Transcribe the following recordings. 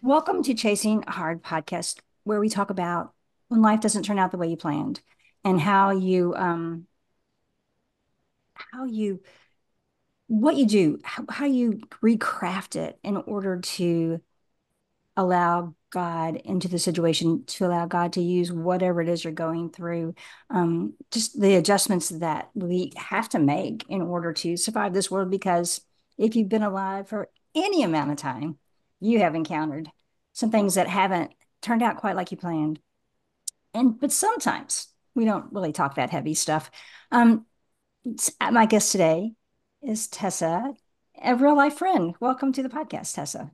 Welcome to Chasing Hard podcast, where we talk about when life doesn't turn out the way you planned and how you what you do, how you recraft it in order to allow God into the situation, to allow God to use whatever it is you're going through. Just the adjustments that we have to make in order to survive this world, because if you've been alive for any amount of time, you have encountered some things that haven't turned out quite like you planned. But sometimes we don't really talk that heavy stuff. Um, my guest today is Tessa, a real life friend. Welcome to the podcast, Tessa.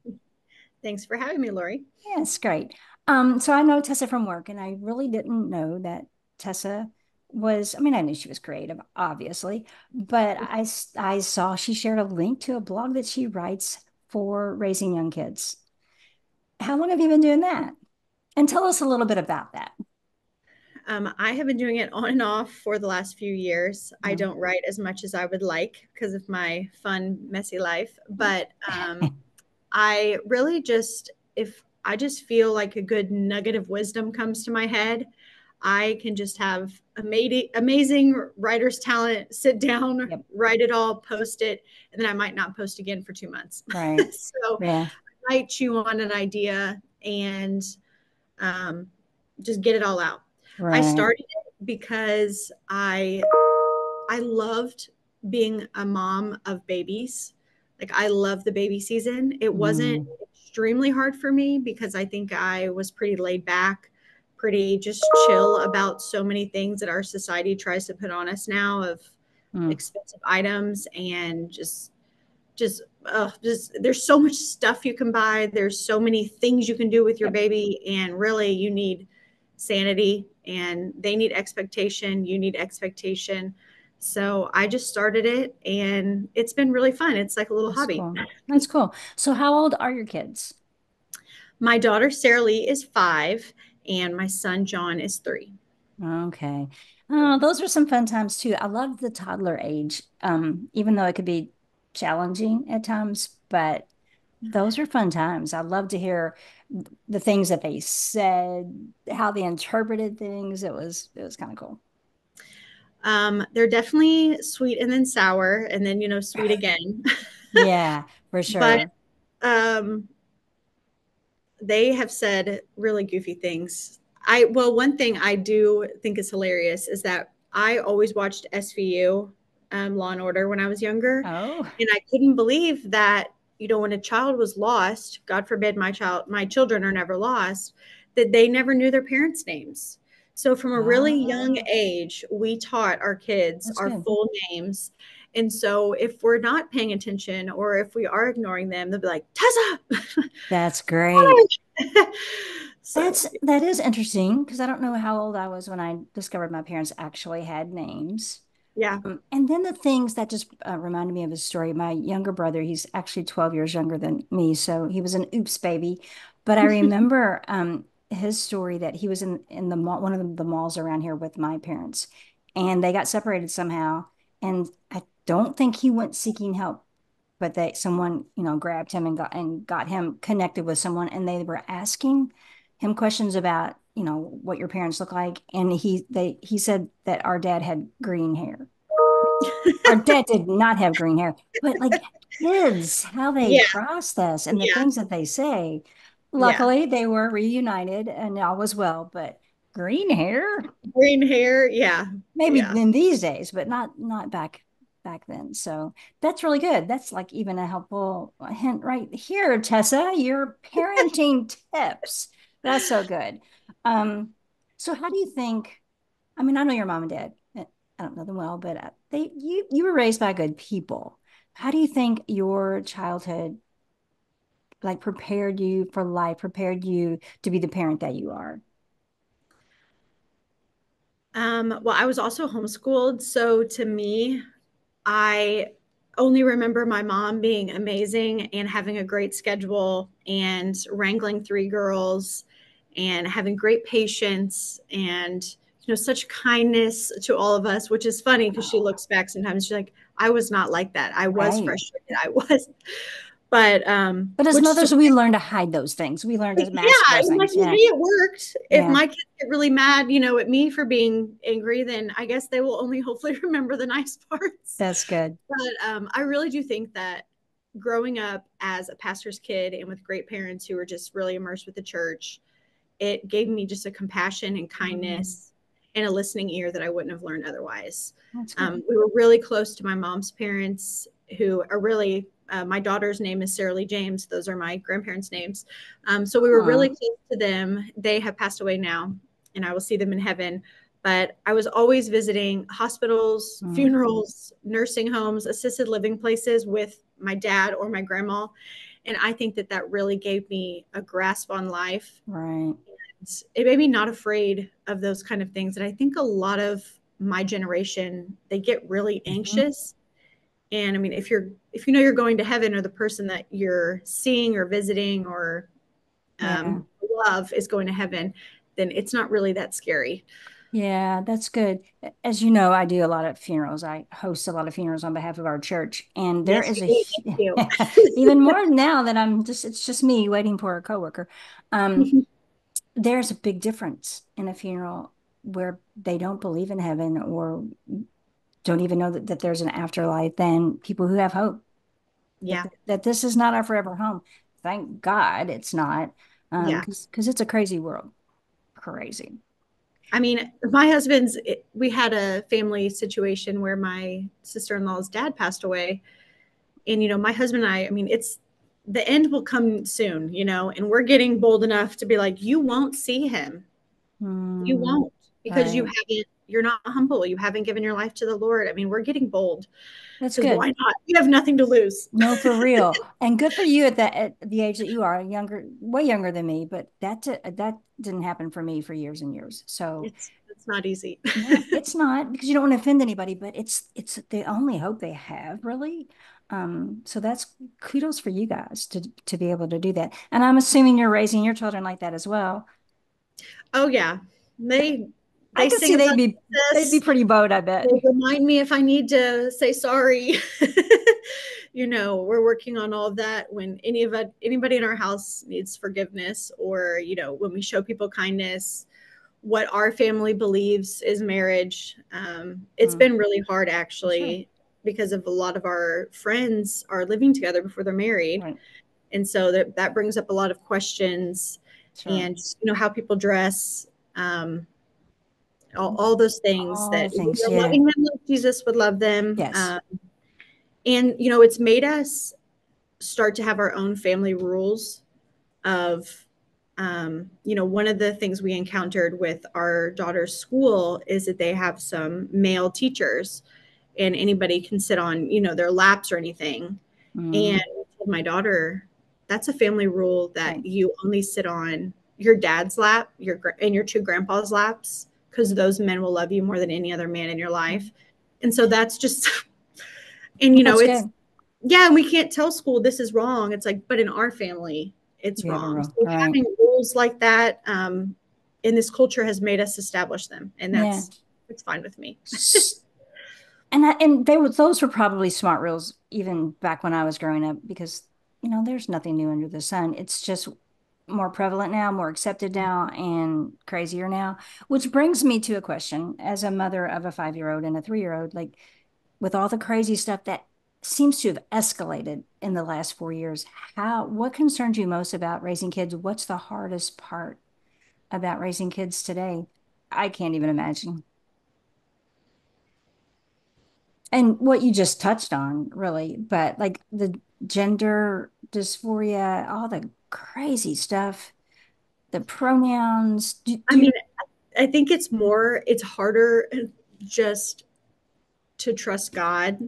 Thanks for having me, Lori. Yes, great. So I know Tessa from work, and I really didn't know that Tessa was, I mean, I knew she was creative, obviously, but I saw she shared a link to a blog that she writes for raising young kids. How long have you been doing that? And tell us a little bit about that. I have been doing it on and off for the last few years. I Mm. don't write as much as I would like because of my fun, messy life. But I really just, if I just feel like a good nugget of wisdom comes to my head, I can just have amazing writer's talent, sit down, Yep. write it all, post it, and then I might not post again for 2 months. Right. So Yeah. I might chew on an idea and um, just get it all out. I Right. started it because I loved being a mom of babies. Like I love the baby season. It wasn't Mm. extremely hard for me because I think I was pretty laid back, pretty just chill about so many things that our society tries to put on us now of Mm. expensive items and just there's so much stuff you can buy, there's so many things you can do with your Yep. baby, and really you need sanity and they need expectation, you need expectation. So I just started it and it's been really fun. It's like a little That's hobby. cool. That's cool. So how old are your kids? My daughter Sarah Lee is 5 and my son John is 3. Okay. Oh, those are some fun times too. I love the toddler age, even though it could be challenging at times, but those are fun times. I love to hear the things that they said, how they interpreted things. It was kind of cool. They're definitely sweet and then sour and then sweet again. Yeah, for But sure. um they have said really goofy things. One thing I do think is hilarious is that I always watched SVU, Law and Order, when I was younger, Oh, and I couldn't believe that when a child was lost, God forbid my children are never lost, that they never knew their parents' names. So from a really young oh, age, we taught our kids that's our good. full names. And so if we're not paying attention or if we are ignoring them, they'll be like, Tessa. That's great. So That is interesting because I don't know how old I was when I discovered my parents actually had names. yeah. And then the things that just reminded me of a story. My younger brother, he's actually 12 years younger than me, so he was an oops baby. But I remember his story that he was in the mall, one of the malls around here with my parents, and they got separated somehow. And I don't think he went seeking help, but they someone grabbed him and got him connected with someone, and they were asking him questions about what your parents look like, and he said that our dad had green hair. Our dad did not have green hair, but like kids, how they Yeah. process and the Yeah. things that they say. Yeah. Luckily, they were reunited and all was well, but green hair, Green hair. Yeah. maybe Yeah. in these days, but not back then. So that's really good. That's like even a helpful hint right here, Tessa, your parenting tips. That's so good. Um, so how do you think? I mean, I know your mom and dad. I don't know them well, but you were raised by good people. How do you think your childhood like prepared you for life, prepared you to be the parent that you are? Well, I was also homeschooled. So to me, I only remember my mom being amazing and having a great schedule and wrangling 3 girls and having great patience and such kindness to all of us, which is funny because she Oh, looks back sometimes she's like, I was not like that. I was right. frustrated. I was. But as which is mothers, we learn to hide those things. We learn to mask yeah, those I'm like, things. well, hey, Yeah. it worked. If Yeah. my kids get really mad, at me for being angry, then I guess they will only hopefully remember the nice parts. That's good. But I really do think that growing up as a pastor's kid and with great parents who were just really immersed with the church, it gave me just a compassion and Mm, kindness and a listening ear that I wouldn't have learned otherwise. that's good. We were really close to my mom's parents, who are really, my daughter's name is Sarah Lee James. Those are my grandparents' names. So we were really Oh, close to them. They have passed away now, and I will see them in heaven. But I was always visiting hospitals, mm, funerals, nursing homes, assisted living places with my dad or my grandma. And I think that that really gave me a grasp on life. right. It made me not afraid of those kind of things. And I think a lot of my generation, they get really Mhm. anxious. And I mean, if you know you're going to heaven, or the person that you're seeing or visiting or Yeah. love is going to heaven, then it's not really that scary. Yeah, that's good. As you know, I do a lot of funerals. I host a lot of funerals on behalf of our church, and there Yes, is you do. Thank even more now that it's just me waiting for a coworker. Um, you. there's a big difference in a funeral where they don't believe in heaven or don't even know that there's an afterlife than people who have hope Yeah. that this is not our forever home. Thank God it's not, Yeah. because it's a crazy world. Crazy. I mean, we had a family situation where my sister-in-law's dad passed away. And, my husband and I mean, it's the end will come soon, and we're getting bold enough to be like, you won't see him. You Mm, won't, because right. you're not humble. You haven't given your life to the Lord. I mean, we're getting bold That's because good. why not? You have nothing to lose. No, for real. And good for you at the age that you are, younger, way younger than me, but that didn't happen for me for years and years. So It's not easy. no, it's not because you don't want to offend anybody, but it's the only hope they have, really. So that's kudos for you guys to be able to do that. And I'm assuming you're raising your children like that as well. Oh yeah. They I they could sing see about they'd be this. pretty bowed, I bet. They remind me if I need to say sorry. We're working on all of that when anybody in our house needs forgiveness, or, when we show people kindness, what our family believes is marriage. It's Mm, been really hard, sure. actually, because of a lot of our friends are living together before they're married. Right. And so that brings up a lot of questions, Sure. and, how people dress, um, all those things All the that things. we're Yeah. loving them like Jesus would love them. Yes. And, it's made us start to have our own family rules of, one of the things we encountered with our daughter's school is that they have some male teachers, and anybody can sit on, their laps or anything. And Mm, I told my daughter, that's a family rule right. that you only sit on your dad's lap, and your two grandpa's laps, because those men will love you more than any other man in your life. And so that's just, and, That's it's, good. yeah, and we can't tell school this is wrong. It's like, but in our family, it's You have a wrong. rule. So Right. having rules like that, in this culture has made us establish them, and Yeah. it's fine with me. And they were those were probably smart rules even back when I was growing up because there's nothing new under the sun. It's just more prevalent now, more accepted now, and crazier now. Which brings me to a question as a mother of a 5-year-old and a 3-year-old, like with all the crazy stuff that seems to have escalated in the last 4 years, what concerns you most about raising kids? What's the hardest part about raising kids today? I can't even imagine. And what you just touched on, really, but like the gender dysphoria, all the crazy stuff, the pronouns. I mean, I think it's harder just to trust God.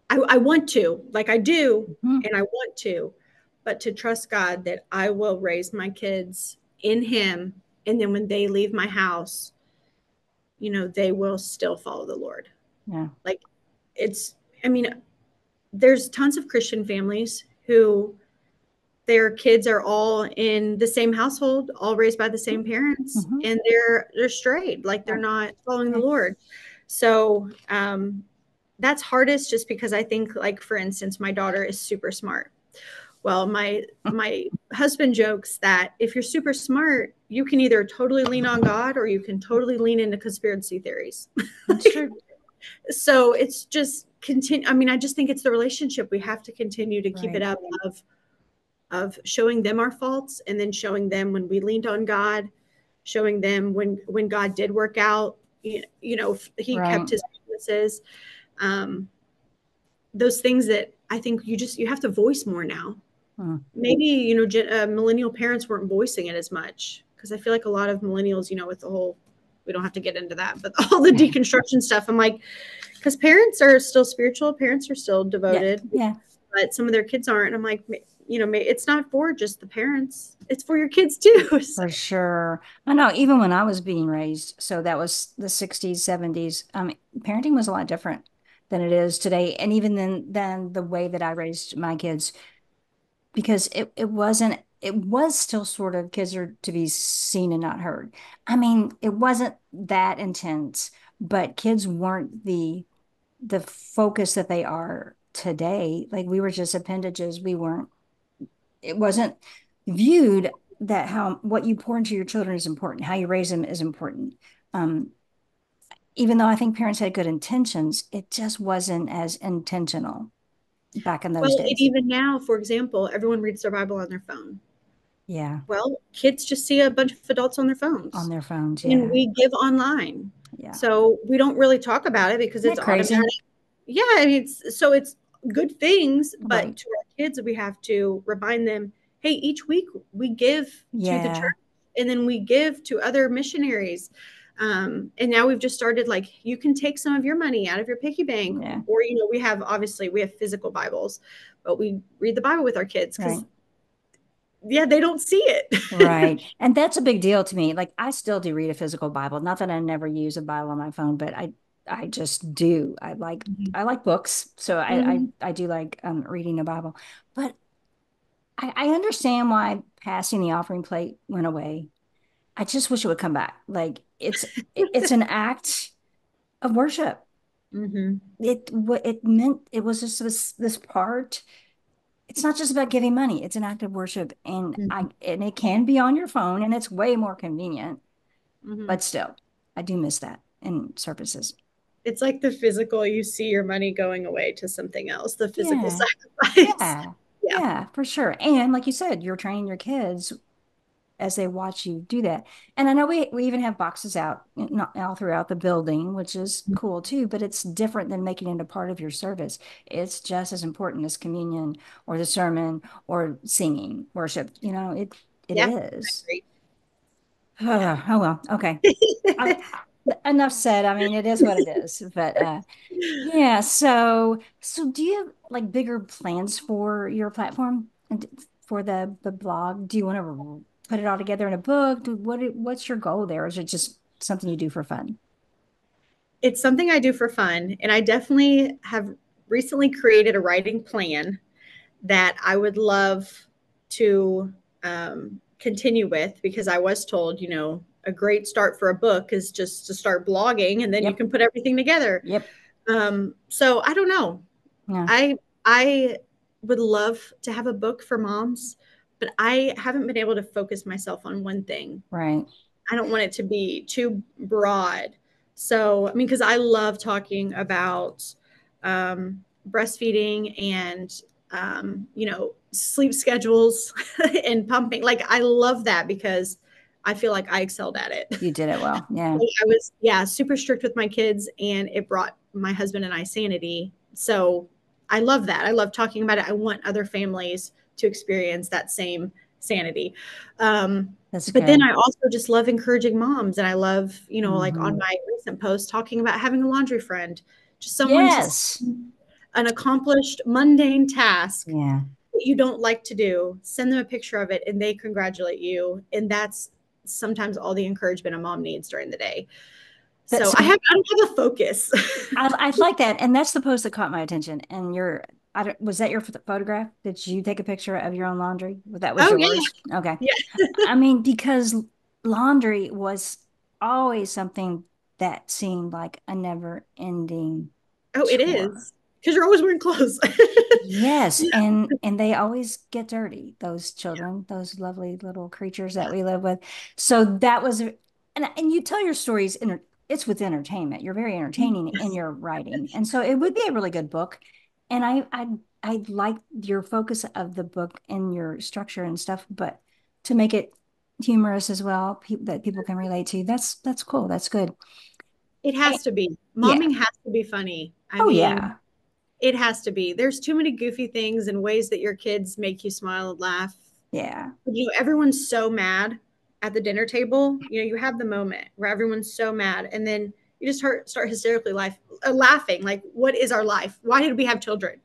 I want to, like I do, Mhm. and I want to, but to trust God that I will raise my kids in Him. And then when they leave my house, they will still follow the Lord. Yeah. Like, it's, I mean, there's tons of Christian families who their kids are all in the same household, all raised by the same parents, Hmm. and they're straight, like they're Right. not following the Yeah. Lord. So that's hardest, just because I think, like, for instance, my daughter is super smart. Well, my husband jokes that if you're super smart, you can either totally lean on God or you can totally lean into conspiracy theories. That's true. So it's just continue. I mean, I just think it's the relationship we have to continue to keep it Right. up of showing them our faults and then showing them when we leaned on God, showing them when God did work out. You know, He Right. kept His promises. Um, those things that I think you have to voice more now. Hmm. Maybe millennial parents weren't voicing it as much because I feel like a lot of millennials, with the whole, we don't have to get into that, but all the deconstruction stuff, I'm like, because parents are still spiritual, parents are still Yeah. devoted, Yeah. but some of their kids aren't. I'm like, it's not for just the parents, it's for your kids too. So, For sure. I know even when I was being raised, so that was the 60s, 70s, parenting was a lot different than it is today. And even than the way that I raised my kids, because it was still sort of kids are to be seen and not heard. I mean, it wasn't that intense, but kids weren't the focus that they are today. Like we were just appendages. We weren't, it wasn't viewed that how what you pour into your children is important, how you raise them is important. Um, Even though I think parents had good intentions, it just wasn't as intentional back in those well, and days. even now, for example, everyone reads their Bible on their phone. Yeah, Well, kids just see a bunch of adults on their on phones, their phones. and Yeah, we give online. yeah. So we don't really talk about it because Isn't it's that crazy? automatic. Yeah, I mean, it's good things, but Right. to our kids, we have to remind them, hey, each week we give to the Yeah, church, and then we give to other missionaries. And now we've just started like you can take some of your money out of your piggy bank, yeah. or we have physical Bibles, but we read the Bible with our kids Right. because yeah, they don't see it. Right. And that's a big deal to me. Like I still do read a physical Bible. Not that I never use a Bible on my phone, but I just do. I like books. So Mhm. I do like reading a Bible. But I understand why passing the offering plate went away. I just wish it would come back. Like it's an act of worship. Mhm. It meant it was just this part. It's not just about giving money. It's an act of worship, Mhm. and it can be on your phone, and it's way more convenient. Mhm. But still, I do miss that in services. It's like the physical, you see your money going away to something else, the physical Yeah, sacrifice. yeah, Yeah. yeah, for sure. And like you said, you're training your kids as they watch you do that. And I know we even have boxes out not all throughout the building, which is cool too, but it's different than making it a part of your service. It's just as important as communion or the sermon or singing worship. It Yeah. I is. agree. Yeah. Oh well, okay. I, Enough said. I mean, it is what it is. But yeah. So do you have like bigger plans for your platform and for the blog? Do you want to put it all together in a book? What's your goal there? Or is it just something you do for fun? It's something I do for fun. And I definitely have recently created a writing plan that I would love to continue with because I was told, a great start for a book is just to start blogging and then you Yep. can put everything together. Yep. So I don't know. Yeah. I would love to have a book for moms, but I haven't been able to focus myself on one thing. Right. I don't want it to be too broad. So, I mean, because I love talking about breastfeeding and, sleep schedules and pumping. Like, I love that because I feel like I excelled at it. You did it well. Yeah. I was, yeah, super strict with my kids, and it brought my husband and I sanity. So I love that. I love talking about it. I want other families to experience that same sanity. That's But then good. I also just love encouraging moms. And I love, like on Hmm. my recent post, talking about having a laundry friend, just someone to Yes. an accomplished mundane task Yeah. that you don't like to do, send them a picture of it and they congratulate you. And that's sometimes all the encouragement a mom needs during the day. That So so I don't have a focus. I like that, and that's the post that caught my attention. And I don't, was that your photograph? Did you take a picture of your own laundry? That was Oh yeah. yours? Okay. Yeah. I mean, because laundry was always something that seemed like a never-ending Oh, it chore. is. because you're always wearing clothes. Yes, and they always get dirty, those children, those lovely little creatures that we live with. So that was, and you tell your stories, it's with entertainment. You're very entertaining in Yes. your writing, and so it would be a really good book. And I like your focus of the book and your structure and stuff, but to make it humorous as well, that people can relate to. That's cool. That's good. It And- has to be. yeah. Momming has to be funny. I Oh mean, yeah. it has to be. There's too many goofy things and ways that your kids make you smile and laugh. Yeah. Everyone's so mad at the dinner table. You have the moment where everyone's so mad, and then you just start hysterically laughing. Like, what is our life? Why did we have children?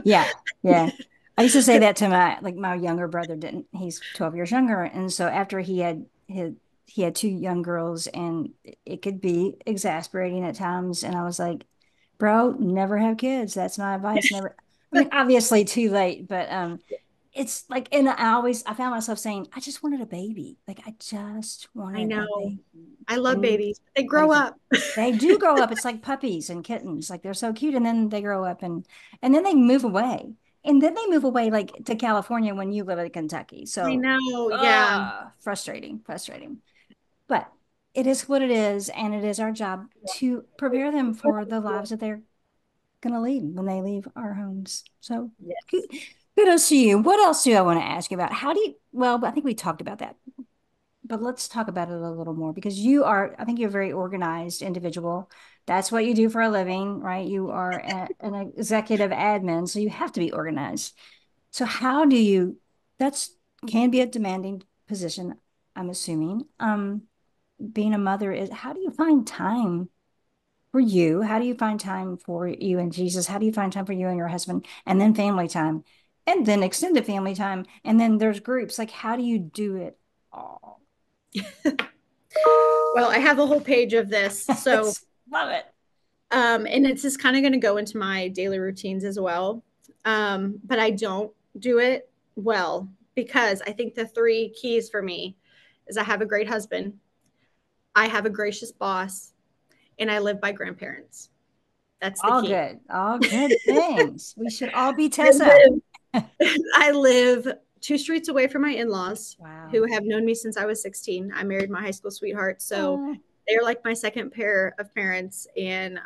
Yeah, yeah. I used to say that to my younger brother didn't. He's 12 years younger. And so after he had two young girls and it could be exasperating at times. And I was like, bro, never have kids. That's my advice. Never. I mean, obviously too late, but it's like, and I found myself saying, I just wanted a baby. Like I just I wanted a know. baby. I love And babies. They I do grow too. up. They do grow up. It's like puppies and kittens. Like they're so cute. And then they grow up and then they move away. And then they move away like to California when you live in Kentucky. I So know. Yeah. frustrating, frustrating. But it is what it is, and it is our job to prepare them for the lives that they're gonna lead when they leave our homes. So Yes. kudos to you. What else do I want to ask you about? How do you, well, I think we talked about that, but let's talk about it a little more because I think you're a very organized individual. That's what you do for a living, right? You are an executive admin, so you have to be organized. So how do you, that's can be a demanding position, I'm assuming. Being a mother is, how do you find time for you? How do you find time for you and Jesus? How do you find time for you and your husband? And then family time, and then extended family time. And then there's groups. Like, how do you do it all? Well, I have a whole page of this. So, Love it. and it's just kind of going to go into my daily routines as well. But I don't do it well because I think the three keys for me is I have a great husband, I have a gracious boss, and I live by grandparents. That's the key. All good things. We should all be I Tessa. I live 2 streets away from my in-laws Wow. who have known me since I was 16. I married my high school sweetheart. So Oh, they're like my second pair of parents, and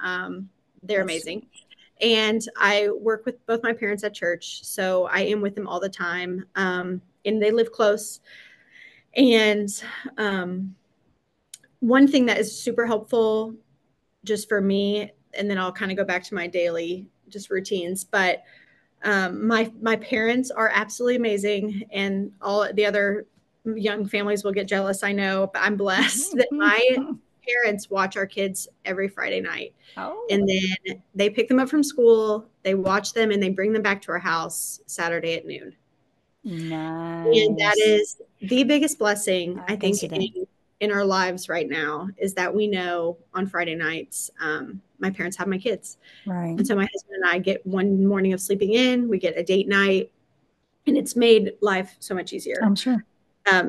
they're that's amazing. sweet. And I work with both my parents at church. So I am with them all the time. And they live close. And one thing that is super helpful just for me, and then I'll kind of go back to my daily just routines, but my parents are absolutely amazing, and all the other young families will get jealous. I know, but I'm blessed that my parents watch our kids every Friday night, Oh, and then they pick them up from school, they watch them, and they bring them back to our house Saturday at noon. And that nice. is the biggest blessing I I can think see that. in our lives right now is that we know on Friday nights my parents have my kids. Right. And so my husband and I get one morning of sleeping in, we get a date night, and it's made life so much easier. I'm sure.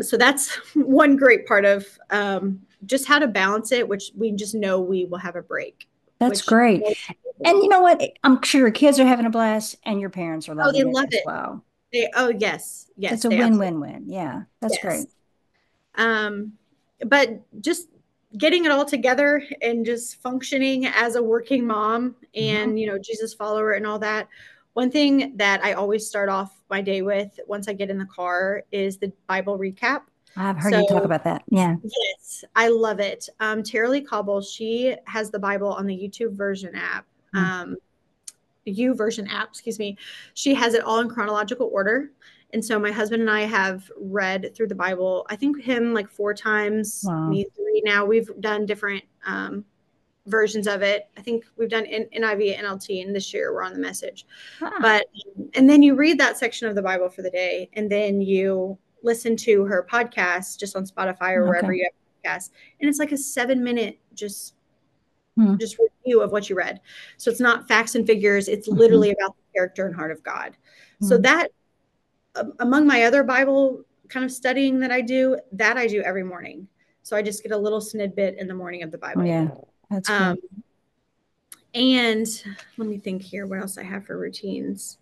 So that's one great part of just how to balance it, which we just know we will have a break, That's which great. most people And you don't. know what? I'm sure your kids are having a blast and your parents are Oh, they loving it love as it. well. Oh, yes, It's yes, a they absolutely, win-win-win. Yeah, that's yes. great. Um, but just getting it all together and just functioning as a working mom Mhm. and Jesus follower and all that. One thing that I always start off my day with once I get in the car is the Bible recap. I've heard you talk So about that. Yeah. yes, I love it. Tara Lee Cobble, she has the Bible on the YouTube version app. Mm. U version app, excuse me. She has it all in chronological order. And so my husband and I have read through the Bible, I think him like 4 times, Wow. me three. Now we've done different versions of it. I think we've done NIV, NLT, and this year we're on the Message. Ah, But, and then you read that section of the Bible for the day, and then you listen to her podcast just on Spotify or wherever okay. you have podcasts. And it's like a 7 minute Mm. just review of what you read. So it's not facts and figures. It's Mhm. literally about the character and heart of God. So Mm. that among my other Bible kind of studying that I do every morning. So I just get a little snippet in the morning of the Oh, Bible. yeah, that's Um, cool. And let me think here what else I have for routines.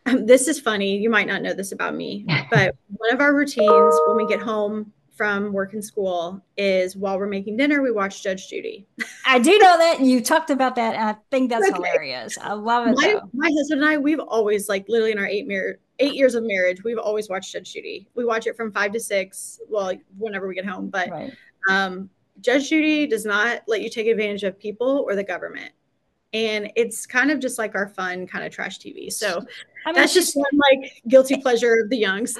This is funny. You might not know this about me, but one of our routines when we get home from work and school is while we're making dinner, we watch Judge Judy. I do know that, and you talked about that, and I think that's Okay. hilarious. I love it My though. my husband and I, we've always like literally in our 8 years of marriage, we've always watched Judge Judy. We watch it from 5 to 6, well, like, whenever we get home. But Right. um, Judge Judy does not let you take advantage of people or the government, and it's kind of just like our fun kind of trash TV. So I mean, that's just she's one like guilty pleasure of the Youngs.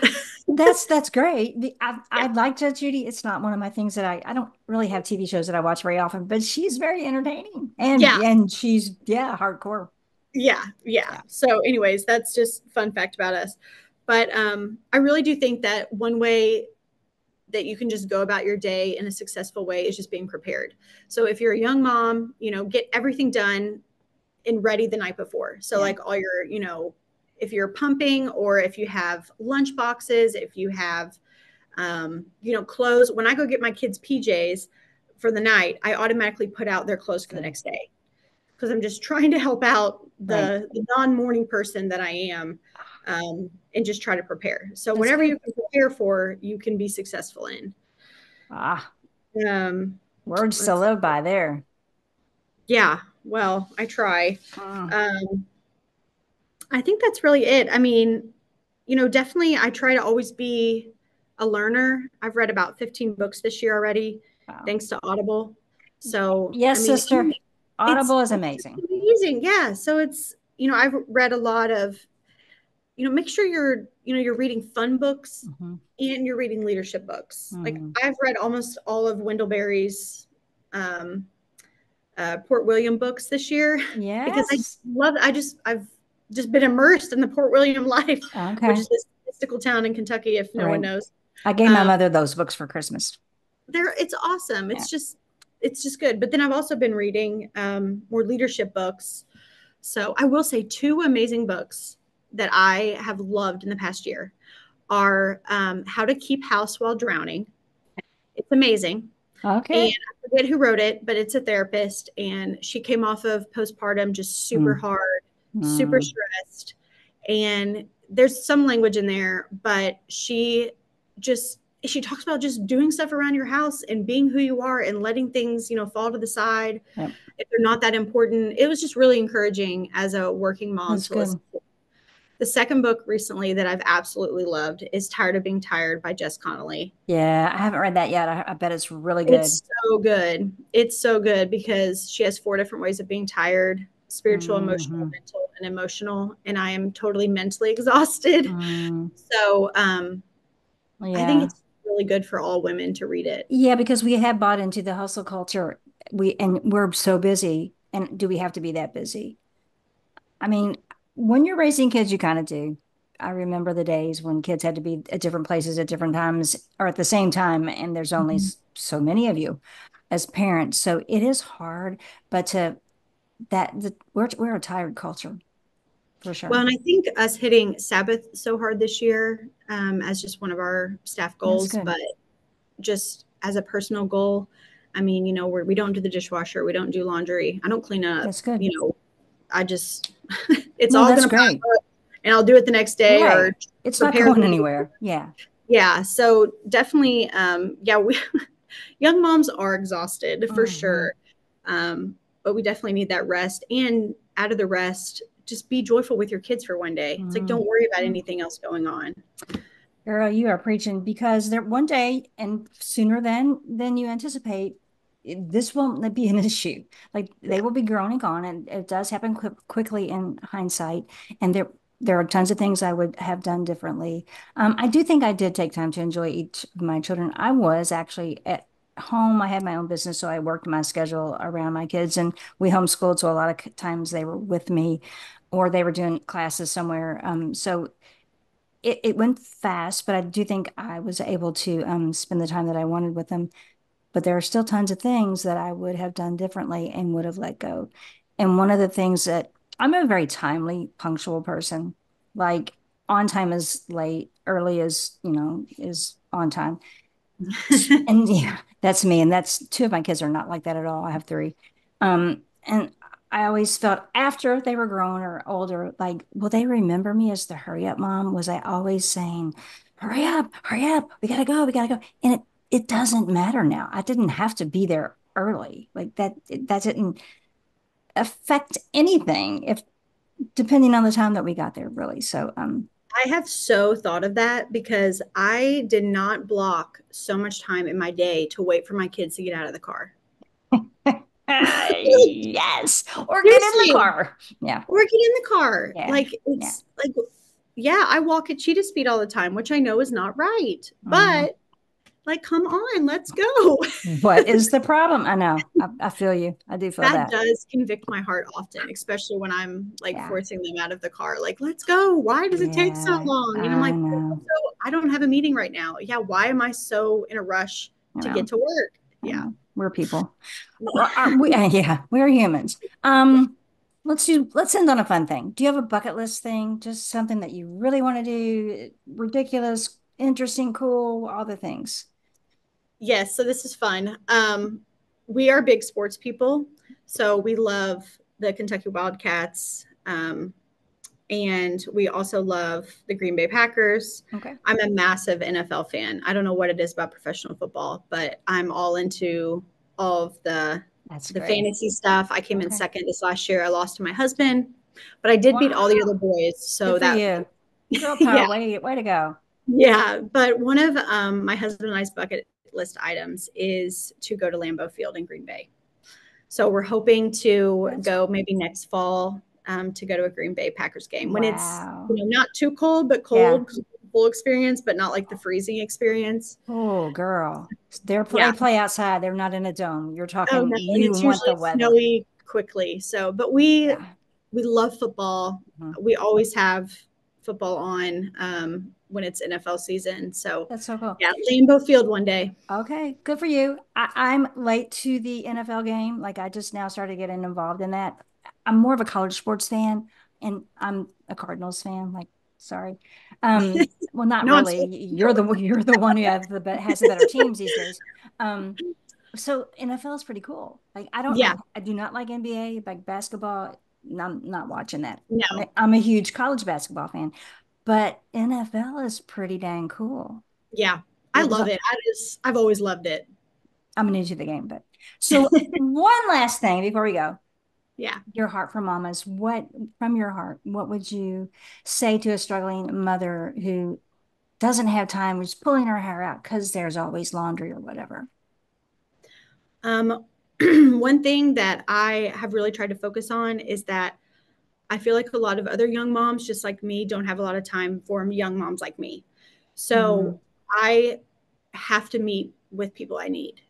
that's great. I Yeah, like Judge Judy. It's not one of my things that I don't really have TV shows that I watch very often, but she's very entertaining, yeah, and she's yeah hardcore. yeah. Yeah. So, anyways, that's just fun fact about us. But I really do think that one way that you can just go about your day in a successful way is just being prepared. So if you're a young mom, get everything done and ready the night before. So Yeah. like all your, if you're pumping or if you have lunch boxes, if you have, clothes. When I go get my kids' PJs for the night, I automatically put out their clothes That's for the good. next day because I'm just trying to help out Right. the non-morning person that I am, and just try to prepare. So That's whatever good. you can prepare for, you can be successful in. Ah, Um, words to let's live by there. Yeah, well, I try. Mm, Um, I think that's really it. I mean, definitely I try to always be a learner. I've read about 15 books this year already, wow. thanks to Audible. So, I Yes, mean, sister. it's Audible is it's just amazing. amazing. Yeah. So I've read a lot of, make sure you're reading fun books Hmm. and you're reading leadership books. Like Hmm. I've read almost all of Wendell Berry's um, Port William books this year because Yes. I've just been immersed in the Port William life, which Okay. is this mystical town in Kentucky, if no one Right. knows. I gave my Um, mother those books for Christmas. it's awesome. Yeah. It's just good. But then I've also been reading more leadership books. So I will say two amazing books that I have loved in the past year are How to Keep House While Drowning. It's amazing. And Okay. I forget who wrote it, but it's a therapist, and she came off of postpartum just super Mm, hard, super mm. stressed. And there's some language in there, but she talks about just doing stuff around your house and being who you are and letting things, fall to the side Yep. if they're not that important. It was just really encouraging as a working mom That's to listen good. to. The second book recently that I've absolutely loved is Tired of Being Tired by Jess Connolly. Yeah, I haven't read that yet. I bet it's really good. It's so good. It's so good because she has 4 different ways of being tired: spiritual, emotional, Hmm. mental, and emotional. And I am totally mentally exhausted. Mm, So I think yeah. it's really good for all women to read it. Yeah, because we have bought into the hustle culture. We're so busy. And do we have to be that busy? I mean, when you're raising kids, you kind of do. I remember the days when kids had to be at different places at different times or at the same time, and there's only Mhm. so many of you as parents. So it is hard, but we're a tired culture for Well, sure. and I think us hitting Sabbath so hard this year as just one of our staff That's goals, good. but just as a personal goal, I mean, we don't do the dishwasher, we don't do laundry, I don't clean up, That's good. I just, it's No, all that's going to pile great. up and I'll do it the next day or Right. It's not prepare going the day. anywhere. Yeah. Yeah. So definitely, yeah, young moms are exhausted for Hmm. sure. Um, but we definitely need that rest, and out of the rest, just be joyful with your kids for one day. It's like, Hmm. don't worry about anything else going on. Girl, you are preaching because there one day and sooner than you anticipate, this won't be an issue. Like they Yeah. will be grown and gone, and it does happen quickly in hindsight. And there are tons of things I would have done differently. I do think I did take time to enjoy each of my children. I was actually at home. I had my own business, so I worked my schedule around my kids, and we homeschooled. So a lot of times they were with me, or they were doing classes somewhere. So it went fast, but I do think I was able to spend the time that I wanted with them. But there are still tons of things that I would have done differently and would have let go. And one of the things that I'm a very timely, punctual person. Like on time is late, early is, is on time. And yeah, that's me. And that's two of my kids are not like that at all. I have three. And I always felt after they were grown or older, like, will they remember me as the hurry up mom? Was I always saying, hurry up, we gotta go, we gotta go. And it doesn't matter now. I didn't have to be there early. Like that didn't affect anything if depending on the time that we got there, really. So I have so thought of that because I did not block so much time in my day to wait for my kids to get out of the car. yes. Or get in the Seriously, car. Yeah. or get in the car. Yeah. Like Yeah. it's like, yeah, I walk at cheetah speed all the time, which I know is not right, Mhm. but like, come on, let's go. What is the problem? I know. I feel you. I do feel That that. does convict my heart often, especially when I'm like Yeah. forcing them out of the car. Like, let's go. Why does it take so Yeah. long? And I'm I like, know. also, I don't have a meeting right now. Yeah, why am I so in a rush I to get know. to work? I Yeah. know. We're people. Well, aren't we? Yeah, we're humans. Let's end on a fun thing. Do you have a bucket list thing? Just something that you really want to do? Ridiculous, interesting, cool, all the things. Yes, so this is fun. We are big sports people, so we love the Kentucky Wildcats, and we also love the Green Bay Packers. Okay. I'm a massive NFL fan. I don't know what it is about professional football, but I'm all into all of That's the great. fantasy stuff. I came in Okay. second this last year. I lost to my husband, but I did beat all the other Wow. boys. Good So for that, you. Girl yeah, power. Way to go. yeah. But one of my husband and I's bucket list items is to go to Lambeau Field in Green Bay. So we're hoping to That's go maybe next fall to go to a Green Bay Packers game when it's wow. not too cold, but Yeah. cold, full experience, but not like the freezing experience. Oh, girl. Yeah. They play outside. They're not in a dome. You're Oh talking no, and you it's want usually the weather. snowy quickly. So, but Yeah. we love football. Mhm. We always have football on when it's NFL season. So, That's so cool. yeah, Lambeau Field one day. Okay, good for you. I'm late to the NFL game. Like I just now started getting involved in that. I'm more of a college sports fan, and I'm a Cardinals fan. Like, sorry. Well, not No, I'm really. so You're the one who has the better teams these days. Um, so NFL is pretty cool. Like yeah, I do not like NBA, like basketball. I'm not watching that. no, I'm a huge college basketball fan, but NFL is pretty dang cool. yeah. I It was love it. I've always loved it. I'm new to the game, but so one last thing before we go. Yeah. Your heart for mamas. What from your heart, what would you say to a struggling mother who doesn't have time, who's pulling her hair out because there's always laundry or whatever? Um, one thing that I have really tried to focus on is that I feel like a lot of other young moms, just like me, don't have a lot of time for young moms like me. Mm, So I have to meet with people I need.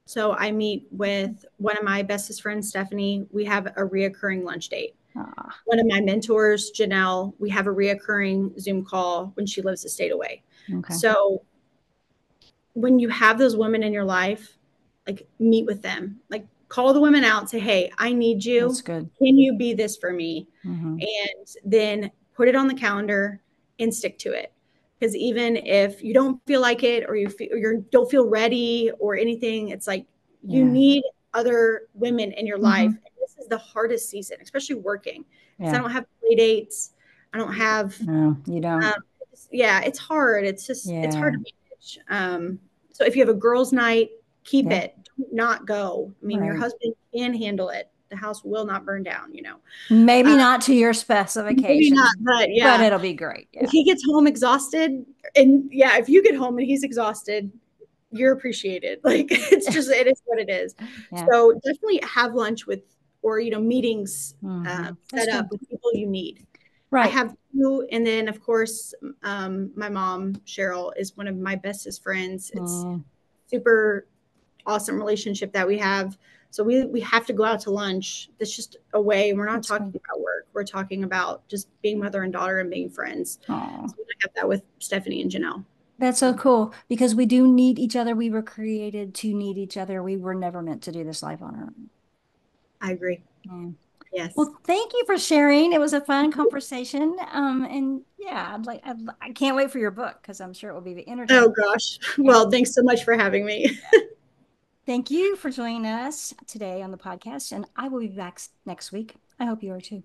So I meet with one of my bestest friends, Stephanie. We have a reoccurring lunch date. ah, One of my mentors, Janelle, we have a reoccurring Zoom call when she lives a state away. okay. So when you have those women in your life, like meet with them, like call the women out, say, hey, I need That's you. good. Can you be this for me? Hmm. And then put it on the calendar and stick to it. Because even if you don't feel like it or you don't feel ready or anything, it's like you Yeah. need other women in your life. Hmm. And this is the hardest season, especially working, because I Yeah. don't have play dates. I don't have, No, you um, don't. yeah, it's hard. It's hard Yeah. to manage. So if you have a girls' night, keep Yeah. it. Do not go. I mean, your Right. husband can handle it. The house will not burn down. Maybe not to your Maybe not, specifications, but but yeah, it'll be great. if Yeah. he gets home exhausted, and yeah, if you get home and he's exhausted, you're appreciated. Like it is what it is. Yeah. So definitely have lunch with, or meetings That's set up good. with people you need. I Right. have two, and then of course, my mom Cheryl is one of my bestest friends. It's Mm, super awesome relationship that we have. So we have to go out to lunch. That's just a way. We're not that's talking good. about work. We're talking about just being mother and daughter and being friends. Oh, So I have that with Stephanie and Janelle. that's so cool because we do need each other. We were created to need each other. We were never meant to do this life on our own. I agree. Mm. Yes. Well, thank you for sharing. It was a fun conversation. And yeah, I can't wait for your book because I'm sure it will be Oh entertaining. gosh. And Well, thanks so much for having me. yeah. Thank you for joining us today on the podcast, and I will be back next week. I hope you are too.